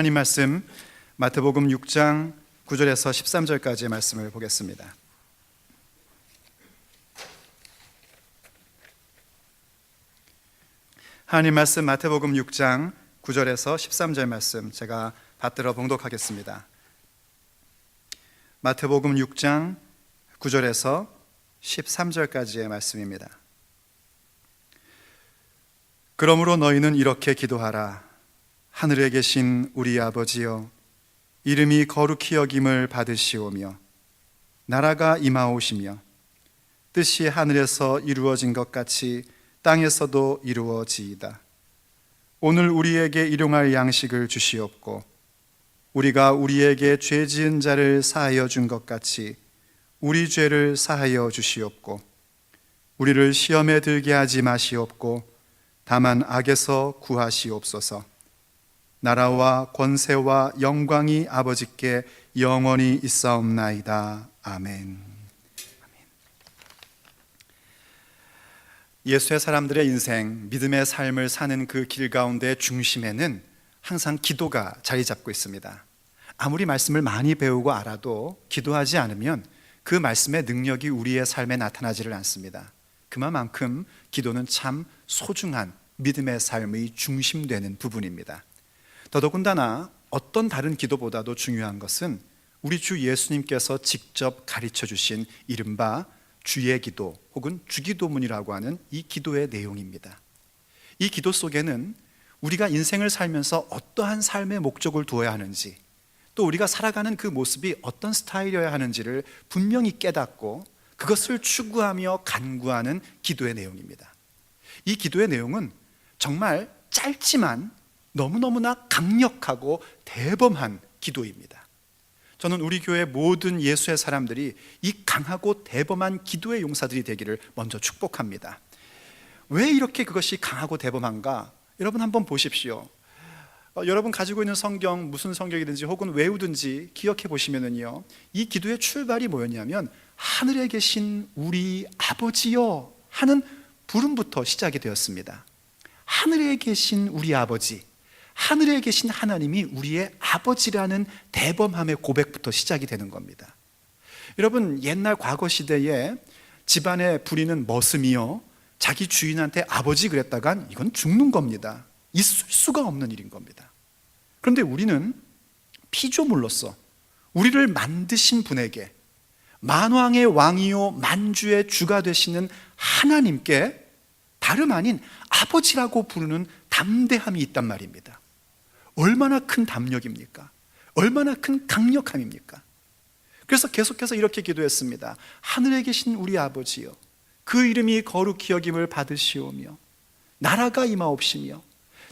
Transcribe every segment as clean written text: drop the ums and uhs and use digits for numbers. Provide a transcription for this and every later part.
하나님 말씀 마태복음 6장 9절에서 13절까지의 말씀을 보겠습니다. 하나님 말씀 마태복음 6장 9절에서 13절 말씀 제가 받들어 봉독하겠습니다. 마태복음 6장 9절에서 13절까지의 말씀입니다. 그러므로 너희는 이렇게 기도하라. 하늘에 계신 우리 아버지여, 이름이 거룩히 여김을 받으시오며 나라가 임하오시며 뜻이 하늘에서 이루어진 것 같이 땅에서도 이루어지이다. 오늘 우리에게 일용할 양식을 주시옵고 우리가 우리에게 죄 지은 자를 사하여 준 것 같이 우리 죄를 사하여 주시옵고 우리를 시험에 들게 하지 마시옵고 다만 악에서 구하시옵소서. 나라와 권세와 영광이 아버지께 영원히 있사옵나이다. 아멘. 예수의 사람들의 인생, 믿음의 삶을 사는 그 길 가운데 중심에는 항상 기도가 자리 잡고 있습니다. 아무리 말씀을 많이 배우고 알아도 기도하지 않으면 그 말씀의 능력이 우리의 삶에 나타나지를 않습니다. 그만큼 기도는 참 소중한 믿음의 삶의 중심되는 부분입니다. 더더군다나 어떤 다른 기도보다도 중요한 것은 우리 주 예수님께서 직접 가르쳐 주신 이른바 주의 기도 혹은 주기도문이라고 하는 이 기도의 내용입니다. 이 기도 속에는 우리가 인생을 살면서 어떠한 삶의 목적을 두어야 하는지, 또 우리가 살아가는 그 모습이 어떤 스타일이어야 하는지를 분명히 깨닫고 그것을 추구하며 간구하는 기도의 내용입니다. 이 기도의 내용은 정말 짧지만 너무너무나 강력하고 대범한 기도입니다. 저는 우리 교회 모든 예수의 사람들이 이 강하고 대범한 기도의 용사들이 되기를 먼저 축복합니다. 왜 이렇게 그것이 강하고 대범한가? 여러분 한번 보십시오. 여러분 가지고 있는 성경, 무슨 성경이든지 혹은 외우든지 기억해 보시면은요, 이 기도의 출발이 뭐였냐면 하늘에 계신 우리 아버지여 하는 부름부터 시작이 되었습니다. 하늘에 계신 우리 아버지, 하늘에 계신 하나님이 우리의 아버지라는 대범함의 고백부터 시작이 되는 겁니다. 여러분, 옛날 과거 시대에 집안에 부리는 머슴이요, 자기 주인한테 아버지 그랬다간 이건 죽는 겁니다. 있을 수가 없는 일인 겁니다. 그런데 우리는 피조물로서 우리를 만드신 분에게 만왕의 왕이요 만주의 주가 되시는 하나님께 다름 아닌 아버지라고 부르는 담대함이 있단 말입니다. 얼마나 큰 담력입니까? 얼마나 큰 강력함입니까? 그래서 계속해서 이렇게 기도했습니다. 하늘에 계신 우리 아버지여, 그 이름이 거룩히 여김을 받으시오며 나라가 임하옵시며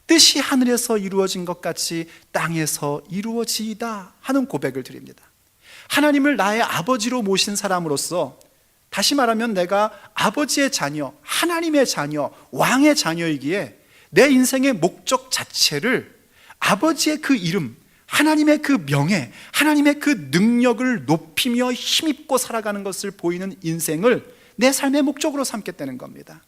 뜻이 하늘에서 이루어진 것 같이 땅에서 이루어지이다 하는 고백을 드립니다. 하나님을 나의 아버지로 모신 사람으로서, 다시 말하면 내가 아버지의 자녀, 하나님의 자녀, 왕의 자녀이기에 내 인생의 목적 자체를 아버지의 그 이름, 하나님의 그 명예, 하나님의 그 능력을 높이며 힘입고 살아가는 것을 보이는 인생을 내 삶의 목적으로 삼겠다는 겁니다.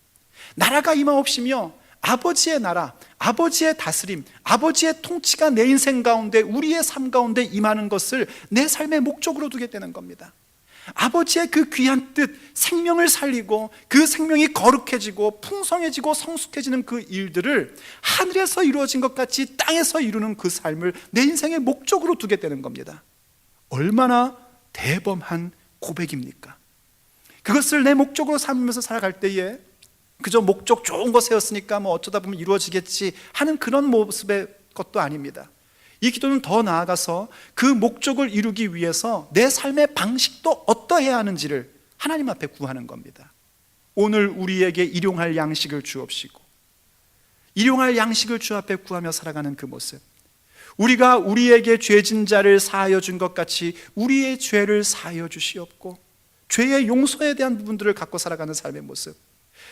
나라가 임하옵시며 아버지의 나라, 아버지의 다스림, 아버지의 통치가 내 인생 가운데, 우리의 삶 가운데 임하는 것을 내 삶의 목적으로 두겠다는 겁니다. 아버지의 그 귀한 뜻, 생명을 살리고 그 생명이 거룩해지고 풍성해지고 성숙해지는 그 일들을 하늘에서 이루어진 것 같이 땅에서 이루는 그 삶을 내 인생의 목적으로 두겠다는 겁니다. 얼마나 대범한 고백입니까? 그것을 내 목적으로 삼으면서 살아갈 때에 그저 목적 좋은 거 세웠으니까 뭐 어쩌다 보면 이루어지겠지 하는 그런 모습의 것도 아닙니다. 이 기도는 더 나아가서 그 목적을 이루기 위해서 내 삶의 방식도 어떠해야 하는지를 하나님 앞에 구하는 겁니다. 오늘 우리에게 일용할 양식을 주옵시고, 일용할 양식을 주 앞에 구하며 살아가는 그 모습, 우리가 우리에게 죄진 자를 사하여 준 것 같이 우리의 죄를 사하여 주시옵고 죄의 용서에 대한 부분들을 갖고 살아가는 삶의 모습,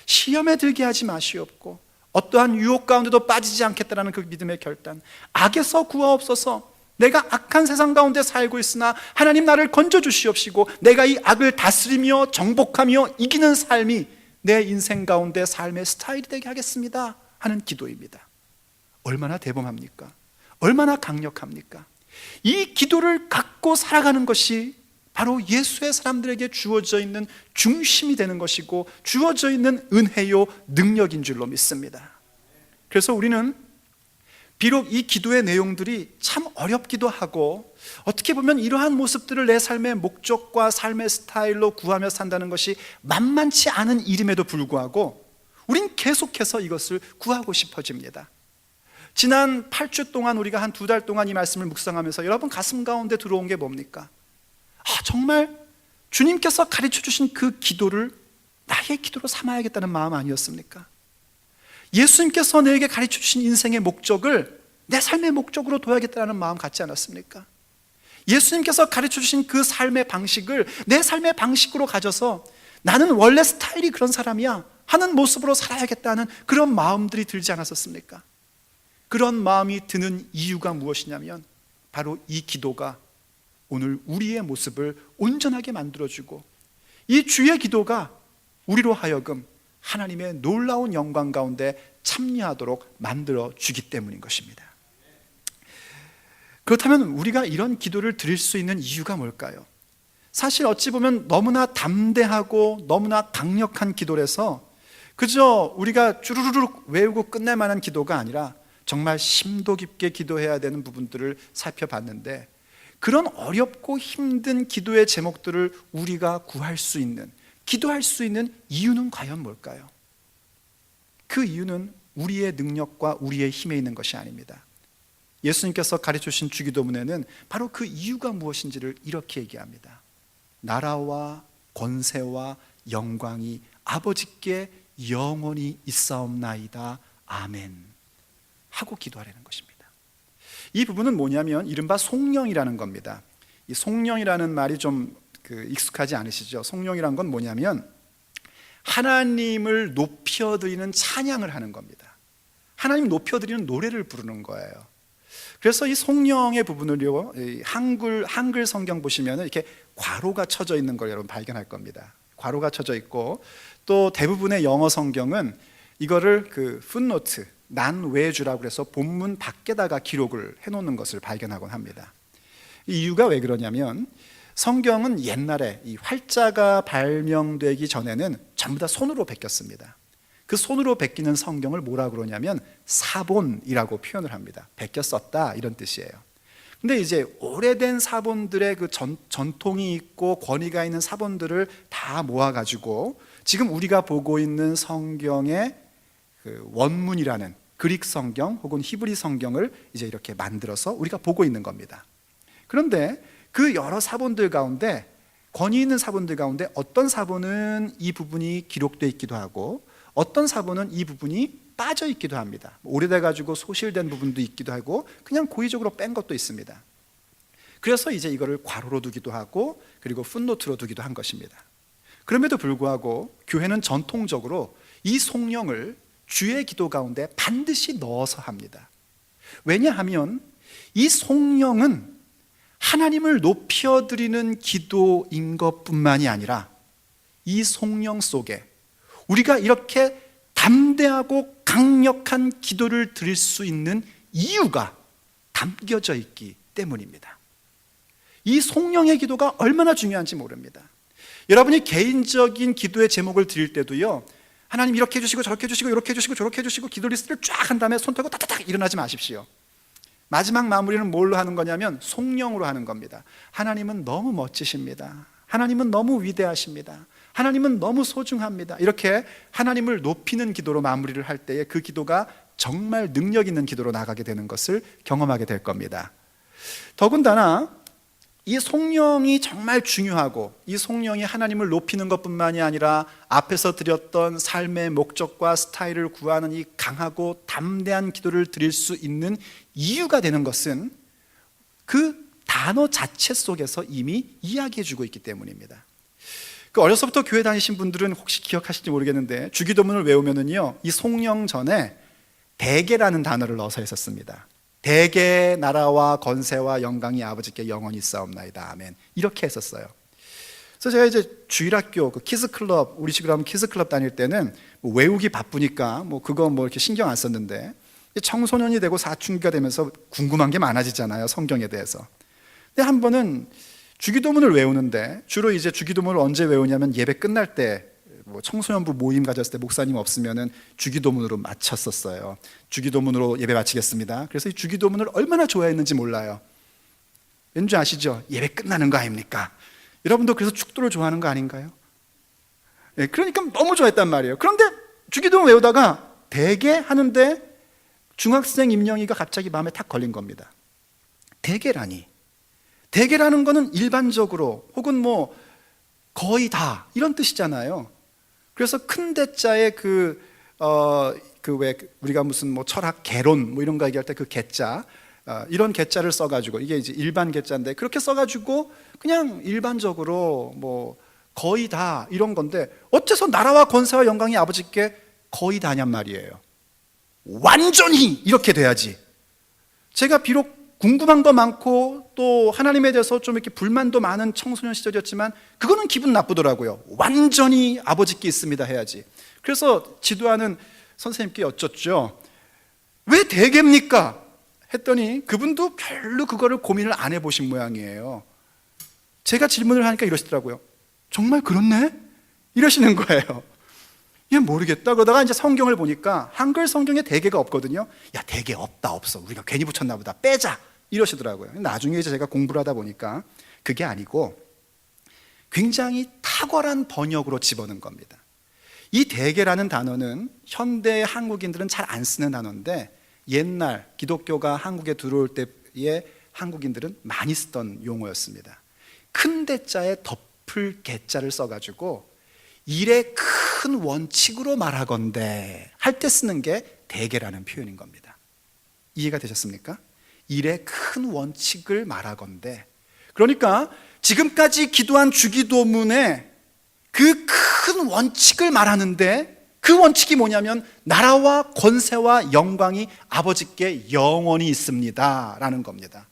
시험에 들게 하지 마시옵고 어떠한 유혹 가운데도 빠지지 않겠다라는 그 믿음의 결단, 악에서 구하옵소서. 내가 악한 세상 가운데 살고 있으나 하나님 나를 건져주시옵시고 내가 이 악을 다스리며 정복하며 이기는 삶이 내 인생 가운데 삶의 스타일이 되게 하겠습니다 하는 기도입니다. 얼마나 대범합니까? 얼마나 강력합니까? 이 기도를 갖고 살아가는 것이 바로 예수의 사람들에게 주어져 있는 중심이 되는 것이고 주어져 있는 은혜요 능력인 줄로 믿습니다. 그래서 우리는 비록 이 기도의 내용들이 참 어렵기도 하고 어떻게 보면 이러한 모습들을 내 삶의 목적과 삶의 스타일로 구하며 산다는 것이 만만치 않은 일임에도 불구하고 우린 계속해서 이것을 구하고 싶어집니다. 지난 8주 동안 우리가 한 2달 동안 이 말씀을 묵상하면서 여러분 가슴 가운데 들어온 게 뭡니까? 정말 주님께서 가르쳐 주신 그 기도를 나의 기도로 삼아야겠다는 마음 아니었습니까? 예수님께서 내게 가르쳐 주신 인생의 목적을 내 삶의 목적으로 둬야겠다는 마음 갖지 않았습니까? 예수님께서 가르쳐 주신 그 삶의 방식을 내 삶의 방식으로 가져서 나는 원래 스타일이 그런 사람이야 하는 모습으로 살아야겠다는 그런 마음들이 들지 않았었습니까? 그런 마음이 드는 이유가 무엇이냐면 바로 이 기도가 오늘 우리의 모습을 온전하게 만들어주고 이 주의 기도가 우리로 하여금 하나님의 놀라운 영광 가운데 참여하도록 만들어주기 때문인 것입니다. 그렇다면 우리가 이런 기도를 드릴 수 있는 이유가 뭘까요? 사실 어찌 보면 너무나 담대하고 너무나 강력한 기도라서 그저 우리가 쭈루루룩 외우고 끝낼 만한 기도가 아니라 정말 심도 깊게 기도해야 되는 부분들을 살펴봤는데 그런 어렵고 힘든 기도의 제목들을 우리가 구할 수 있는, 기도할 수 있는 이유는 과연 뭘까요? 그 이유는 우리의 능력과 우리의 힘에 있는 것이 아닙니다. 예수님께서 가르쳐 주신 주기도문에는 바로 그 이유가 무엇인지를 이렇게 얘기합니다. 나라와 권세와 영광이 아버지께 영원히 있사옵나이다. 아멘. 하고 기도하라는 것입니다. 이 부분은 뭐냐면 이른바 송영이라는 겁니다. 이 송영이라는 말이 좀 익숙하지 않으시죠? 송영이란 건 뭐냐면 하나님을 높여드리는 찬양을 하는 겁니다. 하나님 높여드리는 노래를 부르는 거예요. 그래서 이 송영의 부분을요, 한글 성경 보시면 이렇게 괄호가 쳐져 있는 걸 여러분 발견할 겁니다. 괄호가 쳐져 있고 또 대부분의 영어 성경은 이거를 풋노트, 난외주라고 해서 본문 밖에다가 기록을 해놓는 것을 발견하곤 합니다. 이 이유가 왜 그러냐면 성경은 옛날에 이 활자가 발명되기 전에는 전부 다 손으로 베꼈습니다. 그 손으로 베끼는 성경을 뭐라 그러냐면 사본이라고 표현을 합니다. 베껴 썼다 이런 뜻이에요. 근데 이제 오래된 사본들의 그 전통이 있고 권위가 있는 사본들을 다 모아가지고 지금 우리가 보고 있는 성경의 그 원문이라는 그릭 성경 혹은 히브리 성경을 이제 이렇게 만들어서 우리가 보고 있는 겁니다. 그런데 그 여러 사본들 가운데 권위 있는 사본들 가운데 어떤 사본은 이 부분이 기록되어 있기도 하고 어떤 사본은 이 부분이 빠져 있기도 합니다. 오래돼 가지고 소실된 부분도 있기도 하고 그냥 고의적으로 뺀 것도 있습니다. 그래서 이제 이거를 괄호로 두기도 하고 그리고 풋노트로 두기도 한 것입니다. 그럼에도 불구하고 교회는 전통적으로 이 송영을 주의 기도 가운데 반드시 넣어서 합니다. 왜냐하면 이 송영은 하나님을 높여드리는 기도인 것뿐만이 아니라 이 송영 속에 우리가 이렇게 담대하고 강력한 기도를 드릴 수 있는 이유가 담겨져 있기 때문입니다. 이 송영의 기도가 얼마나 중요한지 모릅니다. 여러분이 개인적인 기도의 제목을 드릴 때도요, 하나님 이렇게 해주시고 저렇게 해주시고 이렇게 해주시고 저렇게 해주시고 기도 리스트를 쫙 한 다음에 손 털고 따닥따닥 일어나지 마십시오. 마지막 마무리는 뭘로 하는 거냐면 송영으로 하는 겁니다. 하나님은 너무 멋지십니다. 하나님은 너무 위대하십니다. 하나님은 너무 소중합니다. 이렇게 하나님을 높이는 기도로 마무리를 할 때에 그 기도가 정말 능력 있는 기도로 나가게 되는 것을 경험하게 될 겁니다. 더군다나 이 송영이 정말 중요하고 이 송영이 하나님을 높이는 것뿐만이 아니라 앞에서 드렸던 삶의 목적과 스타일을 구하는 이 강하고 담대한 기도를 드릴 수 있는 이유가 되는 것은 그 단어 자체 속에서 이미 이야기해주고 있기 때문입니다. 어려서부터 교회 다니신 분들은 혹시 기억하실지 모르겠는데 주기도문을 외우면은요, 이 송영 전에 대개라는 단어를 넣어서 했었습니다. 대개 나라와 건세와 영광이 아버지께 영원히 있사옵나이다. 아멘. 이렇게 했었어요. 그래서 제가 이제 주일학교 키즈클럽, 우리 식으로 하면 키즈클럽 다닐 때는 외우기 바쁘니까 그거 이렇게 신경 안 썼는데 청소년이 되고 사춘기가 되면서 궁금한 게 많아지잖아요, 성경에 대해서. 근데 한 번은 주기도문을 외우는데, 주로 이제 주기도문을 언제 외우냐면 예배 끝날 때, 뭐 청소년부 모임 가졌을 때 목사님 없으면은 주기도문으로 마쳤었어요. 주기도문으로 예배 마치겠습니다. 그래서 이 주기도문을 얼마나 좋아했는지 몰라요. 왠지 아시죠? 예배 끝나는 거 아닙니까? 여러분도 그래서 축도를 좋아하는 거 아닌가요? 네, 그러니까 너무 좋아했단 말이에요. 그런데 주기도문 외우다가 대개 하는데 중학생 임영이가 갑자기 마음에 탁 걸린 겁니다. 대개라니. 대개라는 거는 일반적으로 혹은 뭐 거의 다 이런 뜻이잖아요. 그래서 큰 대자에 왜 우리가 무슨 뭐 철학 개론 뭐 이런 거 얘기할 때 그 개자, 이런 개자를 써가지고, 이게 이제 일반 개자인데 그렇게 써가지고 그냥 일반적으로 뭐 거의 다 이런 건데, 어째서 나라와 권세와 영광이 아버지께 거의 다냔 말이에요. 완전히 이렇게 돼야지. 제가 비록 궁금한 거 많고 또 하나님에 대해서 좀 이렇게 불만도 많은 청소년 시절이었지만 그거는 기분 나쁘더라고요. 완전히 아버지께 있습니다 해야지. 그래서 지도하는 선생님께 여쭙죠. 왜 대개입니까? 했더니 그분도 별로 그거를 고민을 안 해보신 모양이에요. 제가 질문을 하니까 이러시더라고요. 정말 그렇네? 이러시는 거예요. 얘 모르겠다. 그러다가 이제 성경을 보니까 한글 성경에 대개가 없거든요. 야, 대개 없다, 없어. 우리가 괜히 붙였나 보다. 빼자. 이러시더라고요. 나중에 이제 제가 공부를 하다 보니까 그게 아니고 굉장히 탁월한 번역으로 집어넣은 겁니다. 이 대개라는 단어는 현대 한국인들은 잘 안 쓰는 단어인데, 옛날 기독교가 한국에 들어올 때의 한국인들은 많이 쓰던 용어였습니다. 큰 대자에 덮을 개자를 써가지고 일의 큰 원칙으로 말하건대 할 때 쓰는 게 대개라는 표현인 겁니다. 이해가 되셨습니까? 일의 큰 원칙을 말하건대. 그러니까 지금까지 기도한 주기도문에 그 큰 원칙을 말하는데, 그 원칙이 뭐냐면 나라와 권세와 영광이 아버지께 영원히 있습니다 라는 겁니다.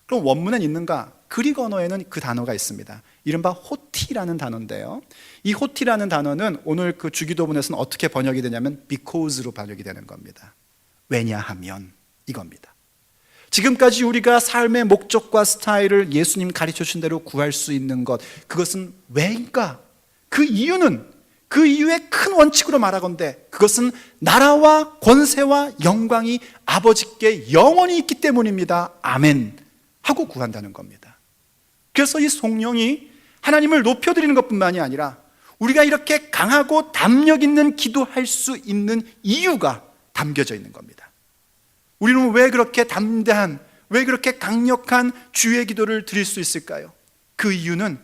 그럼 원문엔 있는가? 그릭 언어에는 그 단어가 있습니다. 이른바 호티라는 단어인데요, 이 호티라는 단어는 오늘 그 주기도문에서는 어떻게 번역이 되냐면 because로 번역이 되는 겁니다. 왜냐하면 이겁니다. 지금까지 우리가 삶의 목적과 스타일을 예수님 가르쳐 주신 대로 구할 수 있는 것, 그것은 왜인가? 그 이유는, 그 이유의 큰 원칙으로 말하건대 그것은 나라와 권세와 영광이 아버지께 영원히 있기 때문입니다. 아멘 하고 구한다는 겁니다. 그래서 이 성령이 하나님을 높여드리는 것뿐만이 아니라 우리가 이렇게 강하고 담력 있는 기도할 수 있는 이유가 담겨져 있는 겁니다. 우리는 왜 그렇게 담대한, 왜 그렇게 강력한 주의 기도를 드릴 수 있을까요? 그 이유는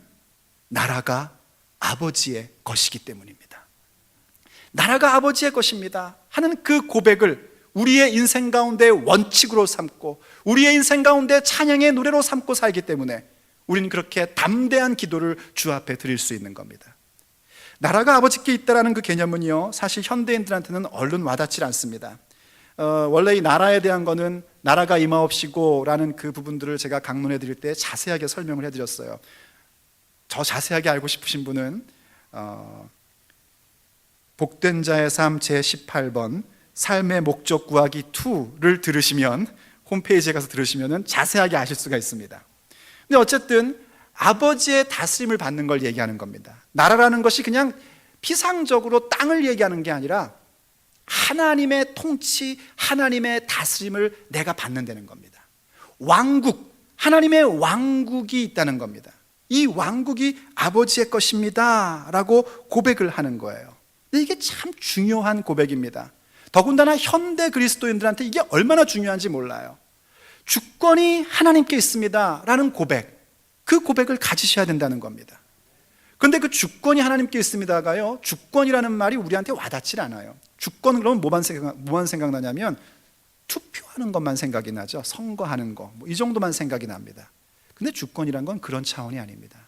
나라가 아버지의 것이기 때문입니다. 나라가 아버지의 것입니다 하는 그 고백을 우리의 인생 가운데 원칙으로 삼고 우리의 인생 가운데 찬양의 노래로 삼고 살기 때문에 우리는 그렇게 담대한 기도를 주 앞에 드릴 수 있는 겁니다. 나라가 아버지께 있다라는 그 개념은요, 사실 현대인들한테는 얼른 와닿지 않습니다. 원래 이 나라에 대한 거는 나라가 임하옵시고 라는 그 부분들을 제가 강론해 드릴 때 자세하게 설명을 해드렸어요. 더 자세하게 알고 싶으신 분은 복된 자의 삶 제18번 삶의 목적 구하기 2를 들으시면, 홈페이지에 가서 들으시면 자세하게 아실 수가 있습니다. 근데 어쨌든 아버지의 다스림을 받는 걸 얘기하는 겁니다. 나라라는 것이 그냥 피상적으로 땅을 얘기하는 게 아니라 하나님의 통치, 하나님의 다스림을 내가 받는다는 겁니다. 왕국, 하나님의 왕국이 있다는 겁니다. 이 왕국이 아버지의 것입니다 라고 고백을 하는 거예요. 근데 이게 참 중요한 고백입니다. 더군다나 현대 그리스도인들한테 이게 얼마나 중요한지 몰라요. 주권이 하나님께 있습니다 라는 고백, 그 고백을 가지셔야 된다는 겁니다. 그런데 그 주권이 하나님께 있습니다가요, 주권이라는 말이 우리한테 와닿질 않아요. 주권은 그러면 뭐만 생각나냐면 투표하는 것만 생각이 나죠. 선거하는 거, 이 정도만 생각이 납니다. 근데 주권이란 건 그런 차원이 아닙니다.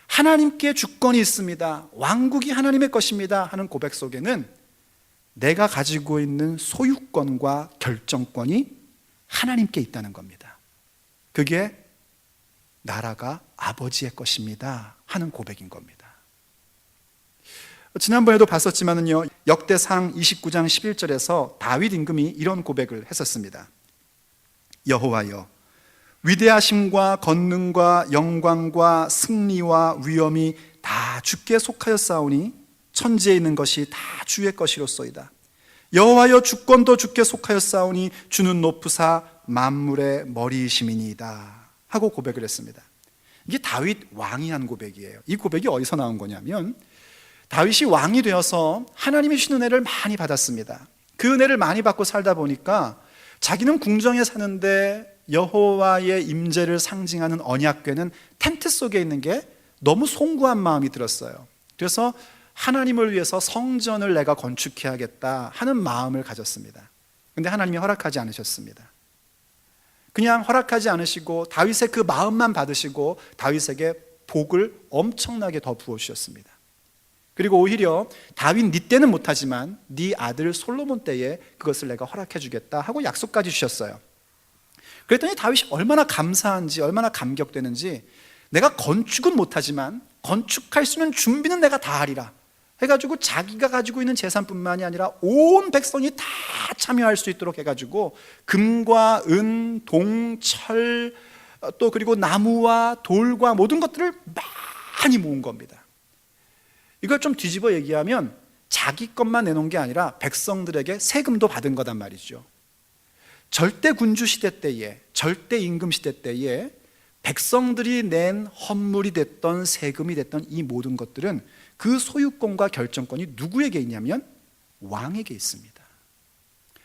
하나님께 주권이 있습니다, 왕국이 하나님의 것입니다 하는 고백 속에는 내가 가지고 있는 소유권과 결정권이 하나님께 있다는 겁니다. 그게 나라가 아버지의 것입니다 하는 고백인 겁니다. 지난번에도 봤었지만은요, 역대상 29장 11절에서 다윗 임금이 이런 고백을 했었습니다. 여호와여, 위대하심과 권능과 영광과 승리와 위엄이 다 주께 속하였사오니 천지에 있는 것이 다 주의 것이로소이다. 여호와여, 주권도 주께 속하였사오니 주는 높으사 만물의 머리이심이니이다 하고 고백을 했습니다. 이게 다윗 왕이 한 고백이에요. 이 고백이 어디서 나온 거냐면, 다윗이 왕이 되어서 하나님의 주신 은혜를 많이 받았습니다. 그 은혜를 많이 받고 살다 보니까 자기는 궁정에 사는데 여호와의 임재를 상징하는 언약궤는 텐트 속에 있는 게 너무 송구한 마음이 들었어요. 그래서 하나님을 위해서 성전을 내가 건축해야겠다 하는 마음을 가졌습니다. 그런데 하나님이 허락하지 않으셨습니다. 그냥 허락하지 않으시고 다윗의 그 마음만 받으시고 다윗에게 복을 엄청나게 더 부어주셨습니다. 그리고 오히려 다윗 네 때는 못하지만 네 아들 솔로몬 때에 그것을 내가 허락해 주겠다 하고 약속까지 주셨어요. 그랬더니 다윗이 얼마나 감사한지, 얼마나 감격되는지, 내가 건축은 못하지만 건축할 수 있는 준비는 내가 다 하리라 해가지고 자기가 가지고 있는 재산뿐만이 아니라 온 백성이 다 참여할 수 있도록 해가지고 금과 은, 동, 철, 또 그리고 나무와 돌과 모든 것들을 많이 모은 겁니다. 이걸 좀 뒤집어 얘기하면 자기 것만 내놓은 게 아니라 백성들에게 세금도 받은 거단 말이죠. 절대 군주 시대 때에, 절대 임금 시대 때에 백성들이 낸 헌물이 됐던 세금이 됐던 이 모든 것들은 그 소유권과 결정권이 누구에게 있냐면 왕에게 있습니다.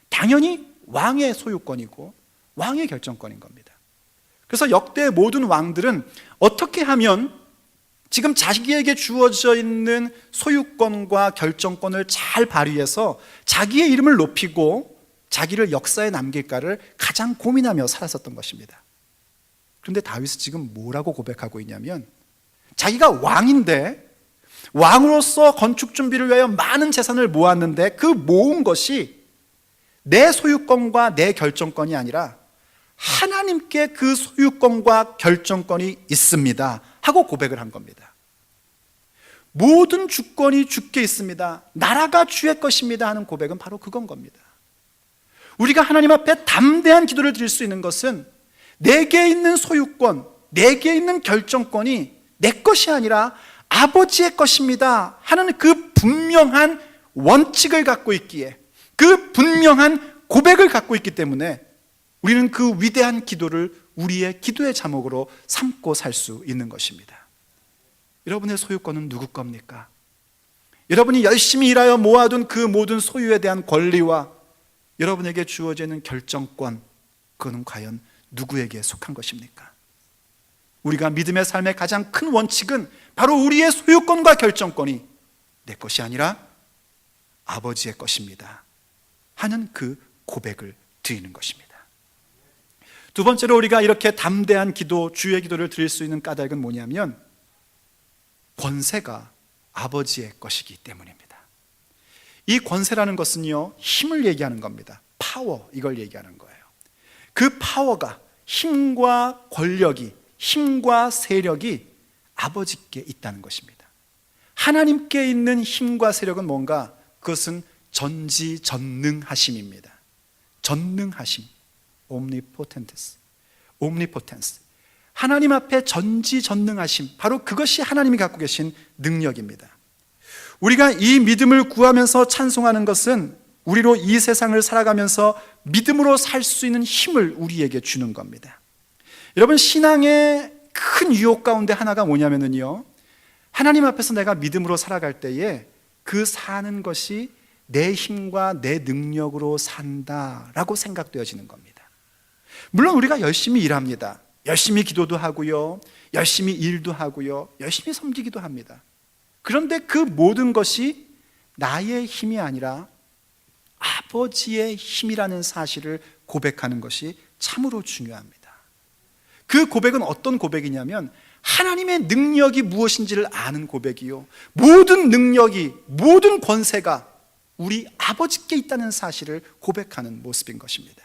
당연히 왕의 소유권이고 왕의 결정권인 겁니다. 그래서 역대 모든 왕들은 어떻게 하면 지금 자기에게 주어져 있는 소유권과 결정권을 잘 발휘해서 자기의 이름을 높이고 자기를 역사에 남길까를 가장 고민하며 살았었던 것입니다. 그런데 다윗은 지금 뭐라고 고백하고 있냐면, 자기가 왕인데 왕으로서 건축 준비를 위하여 많은 재산을 모았는데 그 모은 것이 내 소유권과 내 결정권이 아니라 하나님께 그 소유권과 결정권이 있습니다 하고 고백을 한 겁니다. 모든 주권이 주께 있습니다, 나라가 주의 것입니다 하는 고백은 바로 그건 겁니다. 우리가 하나님 앞에 담대한 기도를 드릴 수 있는 것은 내게 있는 소유권, 내게 있는 결정권이 내 것이 아니라 아버지의 것입니다 하는 그 분명한 원칙을 갖고 있기에, 그 분명한 고백을 갖고 있기 때문에 우리는 그 위대한 기도를 우리의 기도의 자목으로 삼고 살 수 있는 것입니다. 여러분의 소유권은 누구 겁니까? 여러분이 열심히 일하여 모아둔 그 모든 소유에 대한 권리와 여러분에게 주어져 있는 결정권, 그거는 과연 누구에게 속한 것입니까? 우리가 믿음의 삶의 가장 큰 원칙은 바로 우리의 소유권과 결정권이 내 것이 아니라 아버지의 것입니다 하는 그 고백을 드리는 것입니다. 두 번째로 우리가 이렇게 담대한 기도, 주의 기도를 드릴 수 있는 까닭은 뭐냐면 권세가 아버지의 것이기 때문입니다. 이 권세라는 것은요, 힘을 얘기하는 겁니다. 파워, 이걸 얘기하는 거예요. 그 파워가, 힘과 권력이, 힘과 세력이 아버지께 있다는 것입니다. 하나님께 있는 힘과 세력은 뭔가? 그것은 전지전능하심입니다. 전능하심, omnipotence, omnipotence. 하나님 앞에 전지전능하심, 바로 그것이 하나님이 갖고 계신 능력입니다. 우리가 이 믿음을 구하면서 찬송하는 것은 우리로 이 세상을 살아가면서 믿음으로 살 수 있는 힘을 우리에게 주는 겁니다. 여러분, 신앙의 큰 유혹 가운데 하나가 뭐냐면요, 하나님 앞에서 내가 믿음으로 살아갈 때에 그 사는 것이 내 힘과 내 능력으로 산다라고 생각되어지는 겁니다. 물론 우리가 열심히 일합니다. 열심히 기도도 하고요, 열심히 일도 하고요, 열심히 섬기기도 합니다. 그런데 그 모든 것이 나의 힘이 아니라 아버지의 힘이라는 사실을 고백하는 것이 참으로 중요합니다. 그 고백은 어떤 고백이냐면 하나님의 능력이 무엇인지를 아는 고백이요, 모든 능력이, 모든 권세가 우리 아버지께 있다는 사실을 고백하는 모습인 것입니다.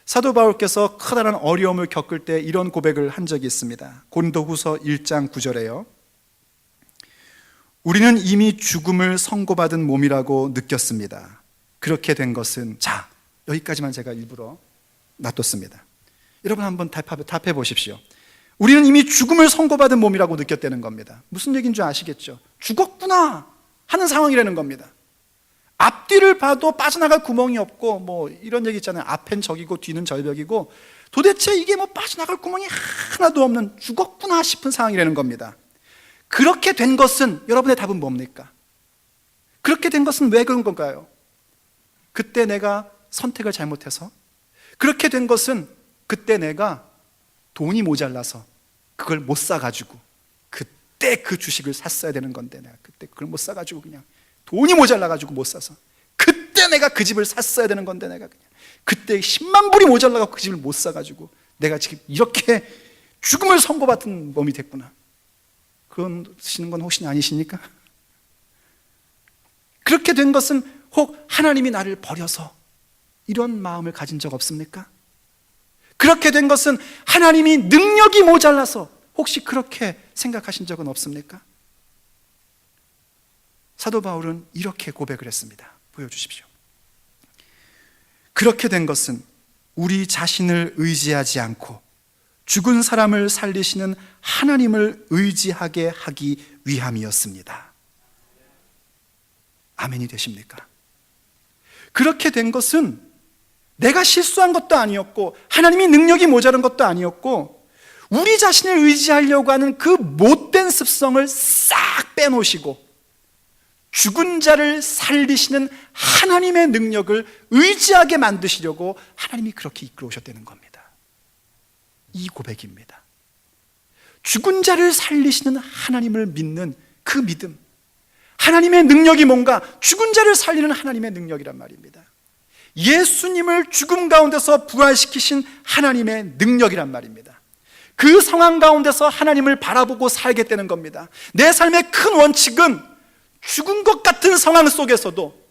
사도 바울께서 커다란 어려움을 겪을 때 이런 고백을 한 적이 있습니다. 고린도후서 1장 9절에요. 우리는 이미 죽음을 선고받은 몸이라고 느꼈습니다. 그렇게 된 것은, 자, 여기까지만 제가 일부러 놔뒀습니다. 여러분 한번 답해 보십시오. 우리는 이미 죽음을 선고받은 몸이라고 느꼈다는 겁니다. 무슨 얘기인 줄 아시겠죠? 죽었구나 하는 상황이라는 겁니다. 앞뒤를 봐도 빠져나갈 구멍이 없고, 뭐 이런 얘기 있잖아요. 앞엔 적이고 뒤는 절벽이고, 도대체 이게 뭐 빠져나갈 구멍이 하나도 없는, 죽었구나 싶은 상황이라는 겁니다. 그렇게 된 것은, 여러분의 답은 뭡니까? 그렇게 된 것은 왜 그런 건가요? 그때 내가 선택을 잘못해서? 그렇게 된 것은 그때 내가 돈이 모자라서 그걸 못 사가지고, 그때 그 주식을 샀어야 되는 건데 내가 그때 그걸 못 사가지고, 그냥 돈이 모자라가지고 못 사서, 그때 내가 그 집을 샀어야 되는 건데 내가 그냥 그때 10만 불이 모자라서 그 집을 못 사가지고 내가 지금 이렇게 죽음을 선고받은 몸이 됐구나. 그러시는 건 혹시 아니십니까? 그렇게 된 것은 혹 하나님이 나를 버려서 이런 마음을 가진 적 없습니까? 그렇게 된 것은 하나님이 능력이 모자라서 혹시 그렇게 생각하신 적은 없습니까? 사도 바울은 이렇게 고백을 했습니다. 보여주십시오. 그렇게 된 것은 우리 자신을 의지하지 않고 죽은 사람을 살리시는 하나님을 의지하게 하기 위함이었습니다. 아멘이 되십니까? 그렇게 된 것은 내가 실수한 것도 아니었고, 하나님이 능력이 모자란 것도 아니었고, 우리 자신을 의지하려고 하는 그 못된 습성을 싹 빼놓으시고 죽은 자를 살리시는 하나님의 능력을 의지하게 만드시려고 하나님이 그렇게 이끌어 오셨다는 겁니다. 이 고백입니다. 죽은 자를 살리시는 하나님을 믿는 그 믿음, 하나님의 능력이 뭔가? 죽은 자를 살리는 하나님의 능력이란 말입니다. 예수님을 죽음 가운데서 부활시키신 하나님의 능력이란 말입니다. 그 상황 가운데서 하나님을 바라보고 살겠다는 겁니다. 내 삶의 큰 원칙은 죽은 것 같은 상황 속에서도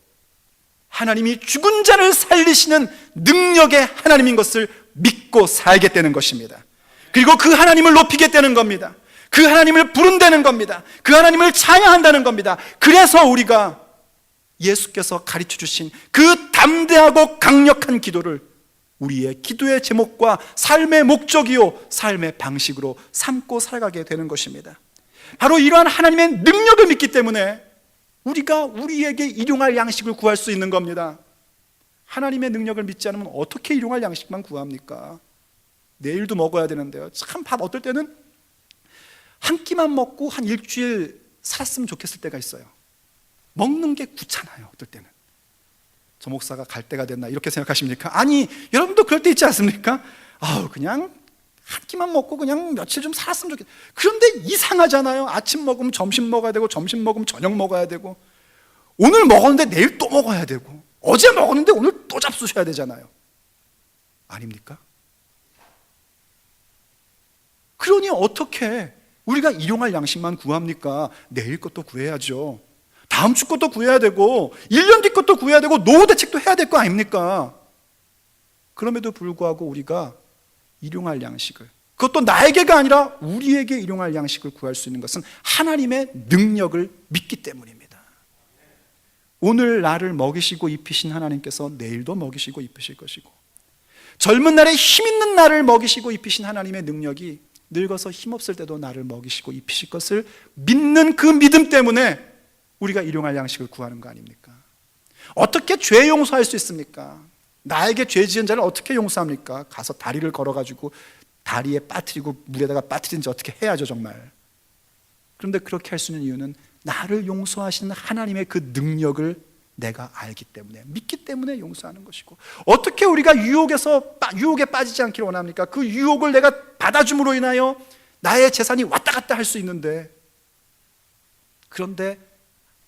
하나님이 죽은 자를 살리시는 능력의 하나님인 것을 믿고 살겠다는 것입니다. 그리고 그 하나님을 높이겠다는 겁니다. 그 하나님을 부른다는 겁니다. 그 하나님을 찬양한다는 겁니다. 그래서 우리가 예수께서 가르쳐 주신 그 담대하고 강력한 기도를 우리의 기도의 제목과 삶의 목적이요 삶의 방식으로 삼고 살아가게 되는 것입니다. 바로 이러한 하나님의 능력을 믿기 때문에 우리가 우리에게 일용할 양식을 구할 수 있는 겁니다. 하나님의 능력을 믿지 않으면 어떻게 일용할 양식만 구합니까? 내일도 먹어야 되는데요. 참 밥 어떨 때는 한 끼만 먹고 한 일주일 살았으면 좋겠을 때가 있어요. 먹는 게 귀찮아요. 어떨 때는 저 목사가 갈 때가 됐나 이렇게 생각하십니까? 아니, 여러분도 그럴 때 있지 않습니까? 그냥 한 끼만 먹고 그냥 며칠 좀 살았으면 좋겠다. 그런데 이상하잖아요. 아침 먹으면 점심 먹어야 되고, 점심 먹으면 저녁 먹어야 되고, 오늘 먹었는데 내일 또 먹어야 되고, 어제 먹었는데 오늘 또 잡수셔야 되잖아요. 아닙니까? 그러니 어떻게 우리가 일용할 양식만 구합니까? 내일 것도 구해야죠. 다음 주 것도 구해야 되고, 1년 뒤 것도 구해야 되고, 노후 대책도 해야 될 거 아닙니까? 그럼에도 불구하고 우리가 일용할 양식을, 그것도 나에게가 아니라 우리에게 일용할 양식을 구할 수 있는 것은 하나님의 능력을 믿기 때문입니다. 오늘 나를 먹이시고 입히신 하나님께서 내일도 먹이시고 입히실 것이고, 젊은 날에 힘 있는 나를 먹이시고 입히신 하나님의 능력이 늙어서 힘없을 때도 나를 먹이시고 입히실 것을 믿는 그 믿음 때문에 우리가 일용할 양식을 구하는 거 아닙니까? 어떻게 죄 용서할 수 있습니까? 나에게 죄 지은 자를 어떻게 용서합니까? 가서 다리를 걸어가지고 다리에 빠뜨리고 물에다가 빠뜨린지 어떻게 해야죠, 정말. 그런데 그렇게 할 수 있는 이유는 나를 용서하시는 하나님의 그 능력을 내가 알기 때문에, 믿기 때문에 용서하는 것이고, 어떻게 우리가 유혹에 빠지지 않기를 원합니까? 그 유혹을 내가 받아줌으로 인하여 나의 재산이 왔다 갔다 할 수 있는데, 그런데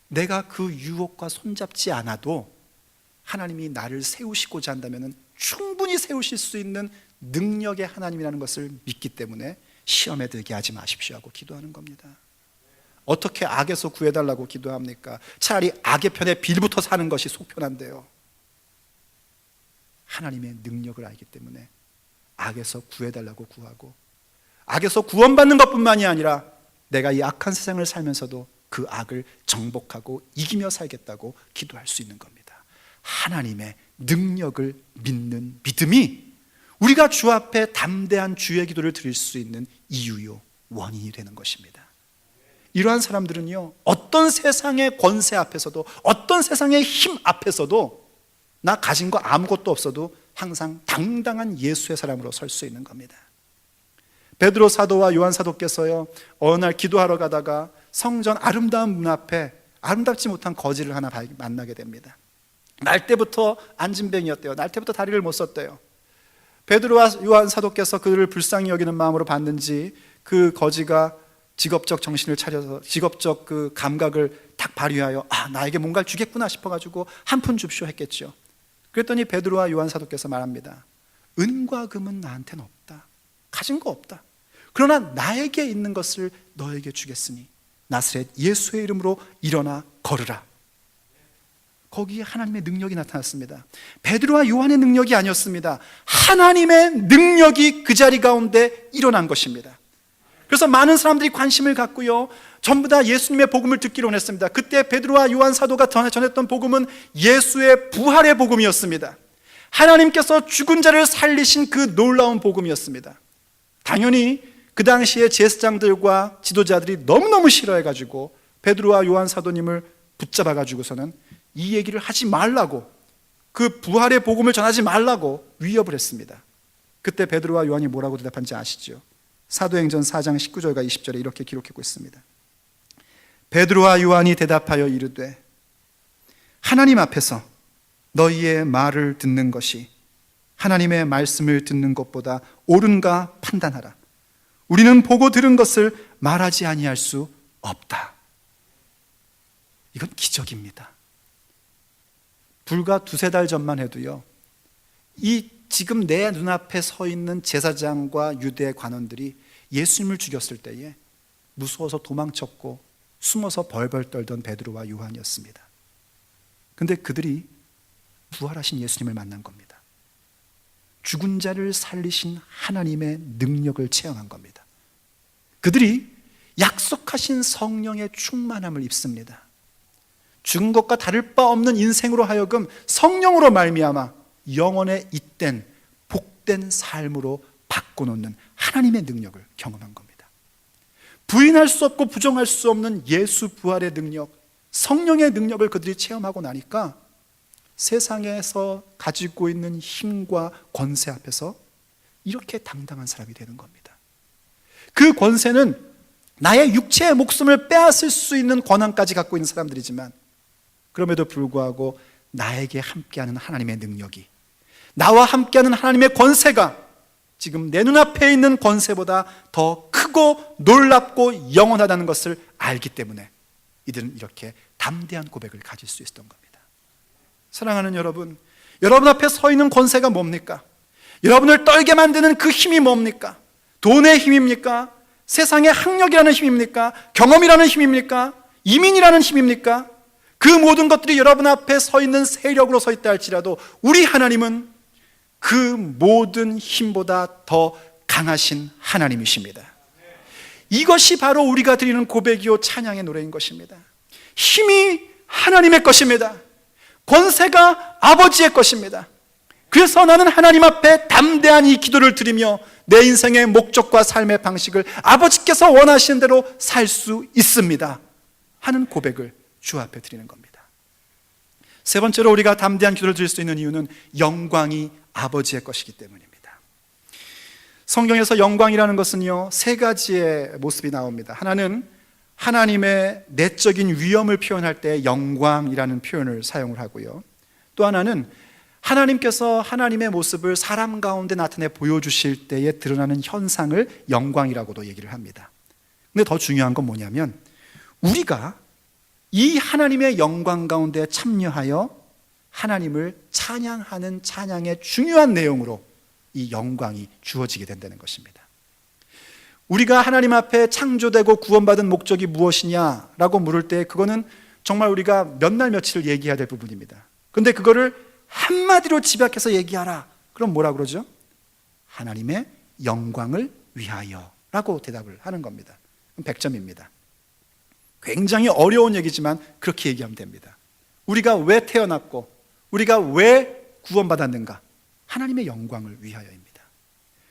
내가 그 유혹과 손잡지 않아도 하나님이 나를 세우시고자 한다면 충분히 세우실 수 있는 능력의 하나님이라는 것을 믿기 때문에 시험에 들게 하지 마십시오 하고 기도하는 겁니다. 어떻게 악에서 구해달라고 기도합니까? 차라리 악의 편에 빌부터 사는 것이 속편한데요. 하나님의 능력을 알기 때문에 악에서 구해달라고 구하고, 악에서 구원받는 것뿐만이 아니라 내가 이 악한 세상을 살면서도 그 악을 정복하고 이기며 살겠다고 기도할 수 있는 겁니다. 하나님의 능력을 믿는 믿음이 우리가 주 앞에 담대한 주의 기도를 드릴 수 있는 이유요 원인이 되는 것입니다. 이러한 사람들은요, 어떤 세상의 권세 앞에서도, 어떤 세상의 힘 앞에서도 나 가진 거 아무것도 없어도 항상 당당한 예수의 사람으로 설 수 있는 겁니다. 베드로 사도와 요한 사도께서요, 어느 날 기도하러 가다가 성전 아름다운 문 앞에 아름답지 못한 거지를 하나 만나게 됩니다. 날 때부터 안진뱅이였대요. 날 때부터 다리를 못 썼대요. 베드로와 요한 사도께서 그를 불쌍히 여기는 마음으로 봤는지 그 거지가 직업적 정신을 차려서 직업적 그 감각을 딱 발휘하여 나에게 뭔가를 주겠구나 싶어가지고 한 푼 줍쇼 했겠죠. 그랬더니 베드로와 요한 사도께서 말합니다. 은과 금은 나한테는 없다. 가진 거 없다. 그러나 나에게 있는 것을 너에게 주겠으니 나사렛 예수의 이름으로 일어나 걸으라. 거기에 하나님의 능력이 나타났습니다. 베드로와 요한의 능력이 아니었습니다. 하나님의 능력이 그 자리 가운데 일어난 것입니다. 그래서 많은 사람들이 관심을 갖고요, 전부 다 예수님의 복음을 듣기로 원했습니다. 그때 베드로와 요한 사도가 전했던 복음은 예수의 부활의 복음이었습니다. 하나님께서 죽은 자를 살리신 그 놀라운 복음이었습니다. 당연히 그 당시에 제사장들과 지도자들이 너무너무 싫어해가지고 베드로와 요한 사도님을 붙잡아가지고서는 이 얘기를 하지 말라고, 그 부활의 복음을 전하지 말라고 위협을 했습니다. 그때 베드로와 요한이 뭐라고 대답한지 아시죠? 사도행전 4장 19절과 20절에 이렇게 기록하고 있습니다. 베드로와 요한이 대답하여 이르되 하나님 앞에서 너희의 말을 듣는 것이 하나님의 말씀을 듣는 것보다 옳은가 판단하라. 우리는 보고 들은 것을 말하지 아니할 수 없다. 이건 기적입니다. 불과 두세 달 전만 해도요, 이 지금 내 눈앞에 서 있는 제사장과 유대 관원들이 예수님을 죽였을 때에 무서워서 도망쳤고 숨어서 벌벌 떨던 베드로와 요한이었습니다. 그런데 그들이 부활하신 예수님을 만난 겁니다. 죽은 자를 살리신 하나님의 능력을 체험한 겁니다. 그들이 약속하신 성령의 충만함을 입습니다. 죽은 것과 다를 바 없는 인생으로 하여금 성령으로 말미암아 영원의 잇된 복된 삶으로 바꿔놓는 하나님의 능력을 경험한 겁니다. 부인할 수 없고 부정할 수 없는 예수 부활의 능력, 성령의 능력을 그들이 체험하고 나니까 세상에서 가지고 있는 힘과 권세 앞에서 이렇게 당당한 사람이 되는 겁니다. 그 권세는 나의 육체의 목숨을 빼앗을 수 있는 권한까지 갖고 있는 사람들이지만 그럼에도 불구하고 나에게 함께하는 하나님의 능력이, 나와 함께하는 하나님의 권세가 지금 내 눈앞에 있는 권세보다 더 크고 놀랍고 영원하다는 것을 알기 때문에 이들은 이렇게 담대한 고백을 가질 수 있었던 겁니다. 사랑하는 여러분, 여러분 앞에 서 있는 권세가 뭡니까? 여러분을 떨게 만드는 그 힘이 뭡니까? 돈의 힘입니까? 세상의 학력이라는 힘입니까? 경험이라는 힘입니까? 이민이라는 힘입니까? 그 모든 것들이 여러분 앞에 서 있는 세력으로 서 있다 할지라도 우리 하나님은 그 모든 힘보다 더 강하신 하나님이십니다. 이것이 바로 우리가 드리는 고백이요 찬양의 노래인 것입니다. 힘이 하나님의 것입니다. 권세가 아버지의 것입니다. 그래서 나는 하나님 앞에 담대한 이 기도를 드리며 내 인생의 목적과 삶의 방식을 아버지께서 원하시는 대로 살 수 있습니다 하는 고백을 주 앞에 드리는 겁니다. 세 번째로 우리가 담대한 기도를 드릴 수 있는 이유는 영광이 아버지의 것이기 때문입니다. 성경에서 영광이라는 것은요, 세 가지의 모습이 나옵니다. 하나는 하나님의 내적인 위엄을 표현할 때 영광이라는 표현을 사용을 하고요, 또 하나는 하나님께서 하나님의 모습을 사람 가운데 나타내 보여주실 때에 드러나는 현상을 영광이라고도 얘기를 합니다. 근데 더 중요한 건 뭐냐면 우리가 이 하나님의 영광 가운데 참여하여 하나님을 찬양하는 찬양의 중요한 내용으로 이 영광이 주어지게 된다는 것입니다. 우리가 하나님 앞에 창조되고 구원받은 목적이 무엇이냐라고 물을 때 그거는 정말 우리가 몇 날 며칠을 얘기해야 될 부분입니다. 그런데 그거를 한마디로 집약해서 얘기하라. 그럼 뭐라 그러죠? 하나님의 영광을 위하여 라고 대답을 하는 겁니다. 100점입니다. 굉장히 어려운 얘기지만 그렇게 얘기하면 됩니다. 우리가 왜 태어났고 우리가 왜 구원받았는가? 하나님의 영광을 위하여입니다.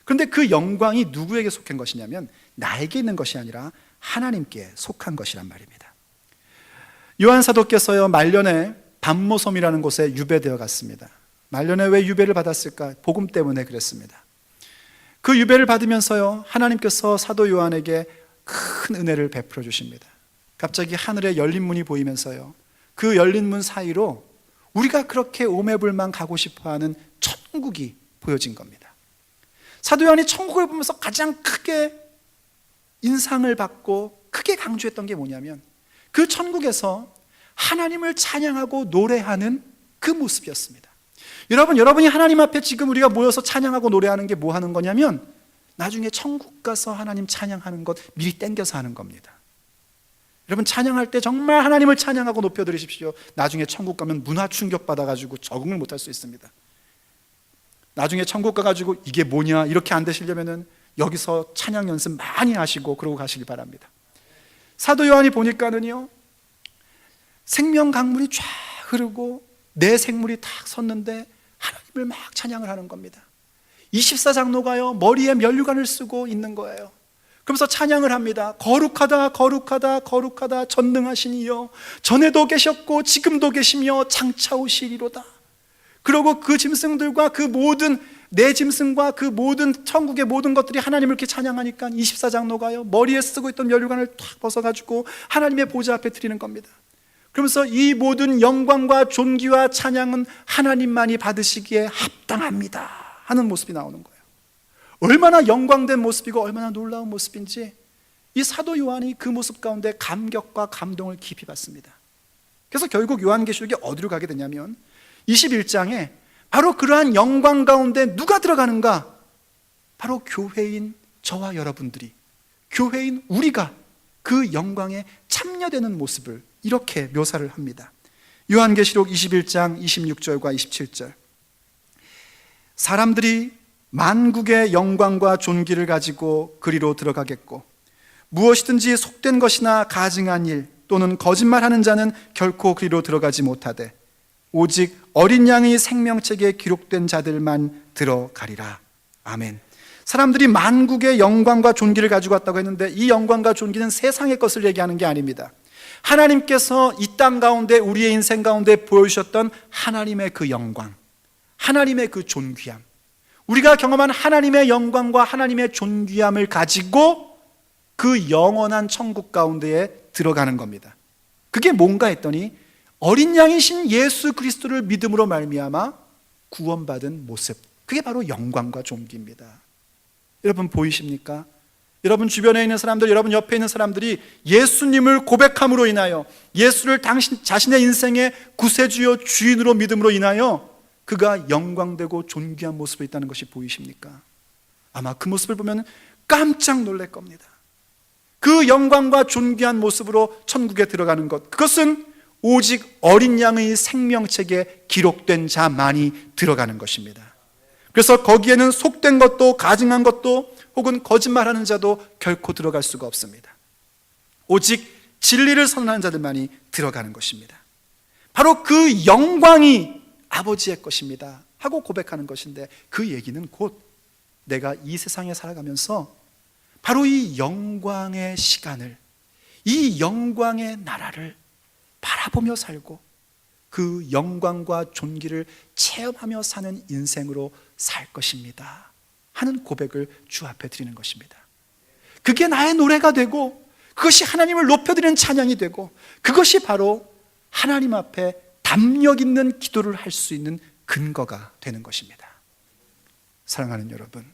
그런데 그 영광이 누구에게 속한 것이냐면 나에게 있는 것이 아니라 하나님께 속한 것이란 말입니다. 요한 사도께서요, 말년에 반모섬이라는 곳에 유배되어 갔습니다. 말년에 왜 유배를 받았을까? 복음 때문에 그랬습니다. 그 유배를 받으면서요, 하나님께서 사도 요한에게 큰 은혜를 베풀어 주십니다. 갑자기 하늘에 열린 문이 보이면서요, 그 열린 문 사이로 우리가 그렇게 오매불만 가고 싶어하는 천국이 보여진 겁니다. 사도 요한이 천국을 보면서 가장 크게 인상을 받고 크게 강조했던 게 뭐냐면 그 천국에서 하나님을 찬양하고 노래하는 그 모습이었습니다. 여러분이 하나님 앞에 지금 우리가 모여서 찬양하고 노래하는 게 뭐 하는 거냐면 나중에 천국 가서 하나님 찬양하는 것 미리 땡겨서 하는 겁니다. 여러분, 찬양할 때 정말 하나님을 찬양하고 높여드리십시오. 나중에 천국 가면 문화 충격 받아가지고 적응을 못할 수 있습니다. 나중에 천국 가가지고 이게 뭐냐 이렇게 안 되시려면은 여기서 찬양 연습 많이 하시고 그러고 가시기 바랍니다. 사도 요한이 보니까는요, 생명 강물이 쫙 흐르고 내 생물이 탁 섰는데 하나님을 막 찬양을 하는 겁니다. 24장로가요 머리에 면류관을 쓰고 있는 거예요. 그러면서 찬양을 합니다. 거룩하다 거룩하다 거룩하다 전능하신 이여, 전에도 계셨고 지금도 계시며 장차 오시리로다. 그리고 그 짐승들과 그 모든 내 짐승과 그 모든 천국의 모든 것들이 하나님을 이렇게 찬양하니까 24장로가요 머리에 쓰고 있던 면류관을 탁 벗어가지고 하나님의 보좌 앞에 드리는 겁니다. 그러면서 이 모든 영광과 존귀와 찬양은 하나님만이 받으시기에 합당합니다 하는 모습이 나오는 거예요. 얼마나 영광된 모습이고 얼마나 놀라운 모습인지 이 사도 요한이 그 모습 가운데 감격과 감동을 깊이 받습니다. 그래서 결국 요한계시록이 어디로 가게 되냐면 21장에 바로 그러한 영광 가운데 누가 들어가는가? 바로 교회인 저와 여러분들이, 교회인 우리가 그 영광에 참여되는 모습을 이렇게 묘사를 합니다. 요한계시록 21장 26절과 27절, 사람들이 만국의 영광과 존귀를 가지고 그리로 들어가겠고 무엇이든지 속된 것이나 가증한 일 또는 거짓말하는 자는 결코 그리로 들어가지 못하되 오직 어린 양의 생명책에 기록된 자들만 들어가리라. 아멘. 사람들이 만국의 영광과 존귀를 가지고 왔다고 했는데 이 영광과 존귀는 세상의 것을 얘기하는 게 아닙니다. 하나님께서 이 땅 가운데 우리의 인생 가운데 보여주셨던 하나님의 그 영광, 하나님의 그 존귀함, 우리가 경험한 하나님의 영광과 하나님의 존귀함을 가지고 그 영원한 천국 가운데에 들어가는 겁니다. 그게 뭔가 했더니 어린 양이신 예수 그리스도를 믿음으로 말미암아 구원받은 모습, 그게 바로 영광과 존귀입니다. 여러분 보이십니까? 여러분 주변에 있는 사람들, 여러분 옆에 있는 사람들이 예수님을 고백함으로 인하여, 예수를 당신 자신의 인생의 구세주요 주인으로 믿음으로 인하여 그가 영광되고 존귀한 모습이 있다는 것이 보이십니까? 아마 그 모습을 보면 깜짝 놀랄 겁니다. 그 영광과 존귀한 모습으로 천국에 들어가는 것, 그것은 오직 어린 양의 생명책에 기록된 자만이 들어가는 것입니다. 그래서 거기에는 속된 것도 가증한 것도 혹은 거짓말하는 자도 결코 들어갈 수가 없습니다. 오직 진리를 선언하는 자들만이 들어가는 것입니다. 바로 그 영광이 아버지의 것입니다 하고 고백하는 것인데, 그 얘기는 곧 내가 이 세상에 살아가면서 바로 이 영광의 시간을, 이 영광의 나라를 바라보며 살고 그 영광과 존귀를 체험하며 사는 인생으로 살 것입니다 하는 고백을 주 앞에 드리는 것입니다. 그게 나의 노래가 되고 그것이 하나님을 높여드리는 찬양이 되고 그것이 바로 하나님 앞에 담력 있는 기도를 할 수 있는 근거가 되는 것입니다. 사랑하는 여러분,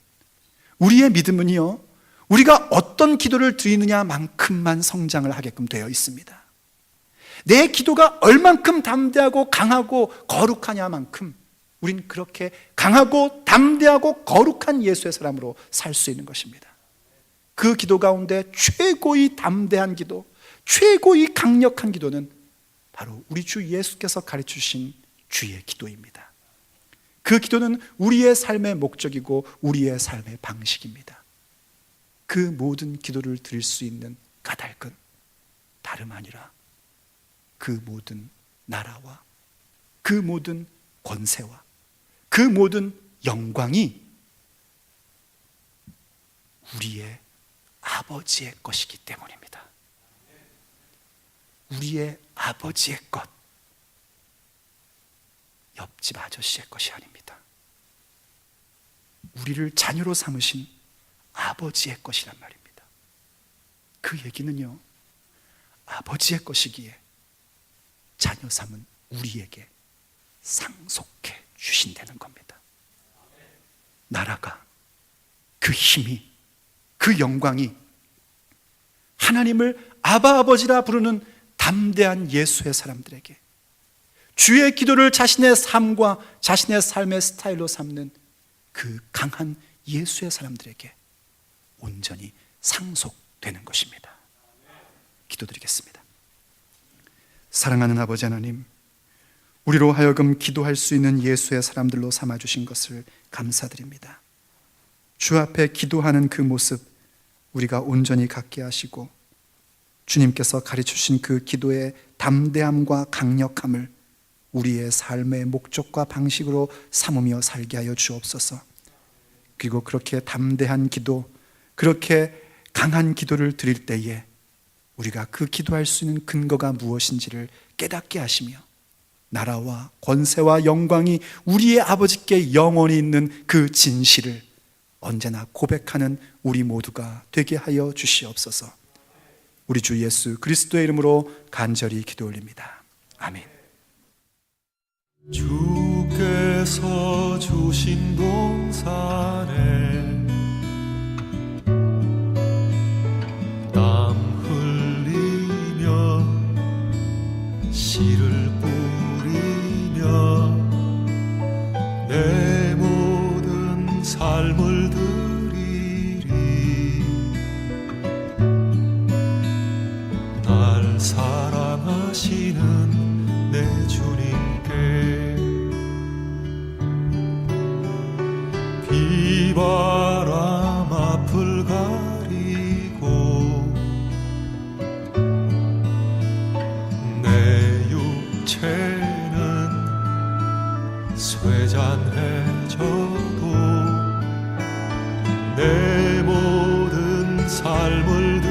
우리의 믿음은요, 우리가 어떤 기도를 드리느냐만큼만 성장을 하게끔 되어 있습니다. 내 기도가 얼만큼 담대하고 강하고 거룩하냐만큼 우린 그렇게 강하고 담대하고 거룩한 예수의 사람으로 살 수 있는 것입니다. 그 기도 가운데 최고의 담대한 기도, 최고의 강력한 기도는 바로 우리 주 예수께서 가르치신 주의 기도입니다. 그 기도는 우리의 삶의 목적이고 우리의 삶의 방식입니다. 그 모든 기도를 드릴 수 있는 까닭은 다름 아니라 그 모든 나라와 그 모든 권세와 그 모든 영광이 우리의 아버지의 것이기 때문입니다. 우리의 아버지의 것, 옆집 아저씨의 것이 아닙니다. 우리를 자녀로 삼으신 아버지의 것이란 말입니다. 그 얘기는요, 아버지의 것이기에 자녀 삼은 우리에게 상속해 주신다는 겁니다. 나라가, 그 힘이, 그 영광이 하나님을 아바 아버지라 부르는 담대한 예수의 사람들에게, 주의 기도를 자신의 삶과 자신의 삶의 스타일로 삼는 그 강한 예수의 사람들에게 온전히 상속되는 것입니다. 기도드리겠습니다. 사랑하는 아버지 하나님, 우리로 하여금 기도할 수 있는 예수의 사람들로 삼아주신 것을 감사드립니다. 주 앞에 기도하는 그 모습 우리가 온전히 갖게 하시고, 주님께서 가르쳐주신 그 기도의 담대함과 강력함을 우리의 삶의 목적과 방식으로 삼으며 살게 하여 주옵소서. 그리고 그렇게 담대한 기도, 그렇게 강한 기도를 드릴 때에 우리가 그 기도할 수 있는 근거가 무엇인지를 깨닫게 하시며, 나라와 권세와 영광이 우리의 아버지께 영원히 있는 그 진실을 언제나 고백하는 우리 모두가 되게 하여 주시옵소서. 우리 주 예수 그리스도의 이름으로 간절히 기도 올립니다. 아멘. 주께서 주신 동산에 땀 흘리며 씨를 뿌리며 내 모든 삶을 드리리. 날 사랑하시는 내 주님께 비바람 앞을 가리고 내 육체는 쇠잔해져도 내 모든 삶을